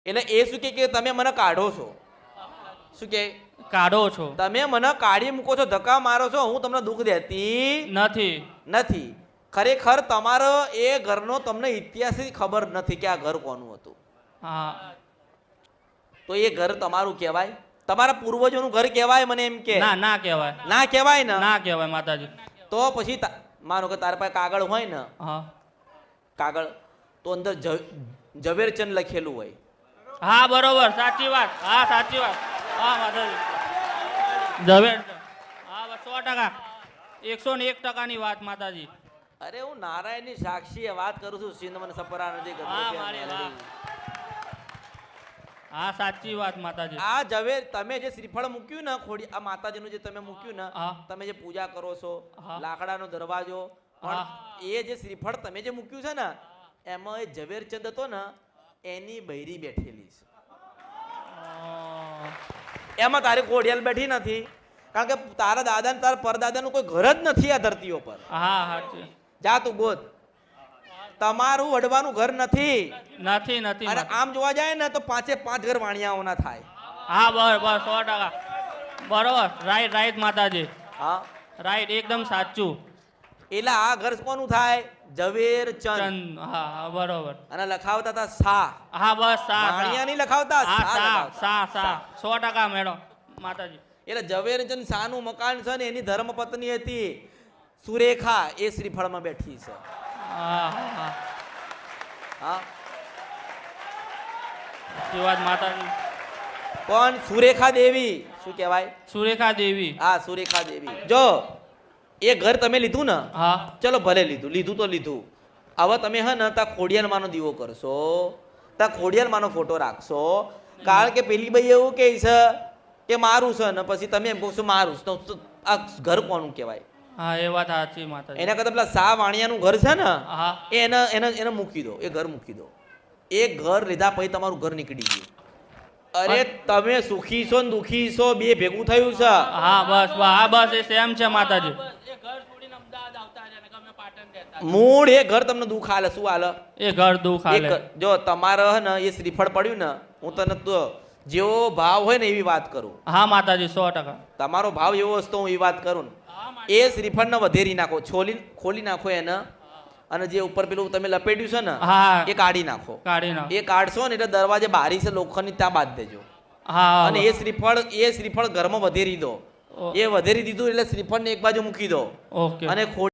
એટલે એ શું કે તમે મને કાઢો છો, શું કે કાઢો છો, તમે મને કાઢી મૂકો છો, ધક્કા મારો છો, હું તમને દુઃખ દેતી નથી. નથી. ખરેખર તમારો એ ઘરનો તમને ઇતિહાસ ખબર નથી કે આ ઘર કોનું હતું. હા, તો એ ઘર તમારું કહેવાય? તમારા પૂર્વજોનું ઘર કહેવાય? મને એમ કે ના, ના કહેવાય. ના કહેવાય ને? ના કહેવાય માતાજી. તો પછી માનો કે તારા પાસે કાગળ હોય ને, હા, કાગળ, તો અંદર ઝવેરચંદ લખેલું હોય. હા, બરોબર, સાચી વાત. હા, સાચી વાત. હા માતાજી, ઝવેરચંદ. હા, 100%, 101% ની વાત માતાજી. અરે હું નારાયણની સાક્ષી વાત કરું છું, સિંધ મને સપરા નથી કરતો. હા, મારી વાત. હા, સાચી વાત માતાજી. આ ઝવેર તમે જે શ્રીફળ મૂક્યું ને ખોડી, આ માતાજીનું જે તમે મૂક્યું ને, હા. તમે જે પૂજા કરો છો, હા. લાકડાનો દરવાજો, પણ એ જે શ્રીફળ તમે જે મૂક્યું છે ને, એમાં એ ઝવેરચંદ હતો ને, એની બૈરી બેઠેલી છે. એમાં તારી કોડિયાલ બેઠી નથી, કારણ કે તારા દાદા ને તારા પરદાદાનું કોઈ ઘર જ નથી આ ધરતીઓ પર. હા, સાચી. જા તું ગોત, તમારું વડવાનું ઘર નથી. નથી, નથી. અને આમ જોવા જાય ને તો 5 ઘર વાણિયાઓના થાય. હા, બસ 100%. બરોબર, રાઈટ, રાઈટ માતાજી. હા, રાઈટ, એકદમ સાચું. એટલે આ ઘર કોનું થાય? ઝવેરચંદ. ચંદ. હા, હા, બરોબર. અને લખાવતા હતા સા. હા, બસ વાણિયા નહીં લખાવતા, હા, સા લખાવતા. સા 100% મેડમ માતાજી. એટલે ઝવેરચંદ શાહનું મકાન છે ને, એની ધર્મપત્ની હતી સુરેખા, એ શ્રીફળમાં બેઠી છે. હા, હા, હા, સાચી વાત માતાજી. પણ સુરેખા દેવી, શું કહેવાય? સુરેખા દેવી. હા, સુરેખા દેવી. જો એ ઘર તમે લીધું ને, હા, ચલો ભલે લીધું તો લીધું. હવે તમે હે ને તા ખોડિયાલમાંનો દીવો કરશો, તા ખોડિયાલમાંનો ફોટો રાખશો, કારણ કે પેલી ભાઈ એવું કહે છે કે મારું છે ને, પછી તમે એમ કહો છો મારું, તો આ ઘર કોનું કહેવાય? હા, એ વાત સાચી માતાજી. એના કરતા પેલા સા વાણિયાનું ઘર છે ને, હા, એને મૂકી દો, એ ઘર મૂકી દો. એ ઘર લીધા પછી તમારું ઘર નીકળી ગયું. અરે તમે સુખી છો ને દુખી છો, બે ભેગું થયું છે. હા, બસ, હા, બસ એ સેમ છે માતાજી. મૂળ એ ઘર તમને દુઃખ આલે. શું આલે? એ ઘર દુઃખ આલે. જો તમારે હે ને એ શ્રીફળ પડ્યું ને, હું તને તો જેવો ભાવ હોય ને એવી વાત કરું. હા માતાજી, 100%. તમારો ભાવ એવો હશે હું એ વાત કરું ને, એ શ્રીફળને વધેરી નાખો, ખોલી નાખો એને, અને જે ઉપર પેલું તમે લપેટ્યું છે ને, હા, એ કાઢી નાખો. કાઢી નાખો. એ કાઢશો ને એટલે દરવાજે બારી છે લોખંડની, ત્યાં બાંધી દેજો. હા, અને એ શ્રીફળ ઘરમાં વધેરી દો. એ વધેરી દીધું એટલે શ્રીફળને એક બાજુ મૂકી દો. ઓકે. અને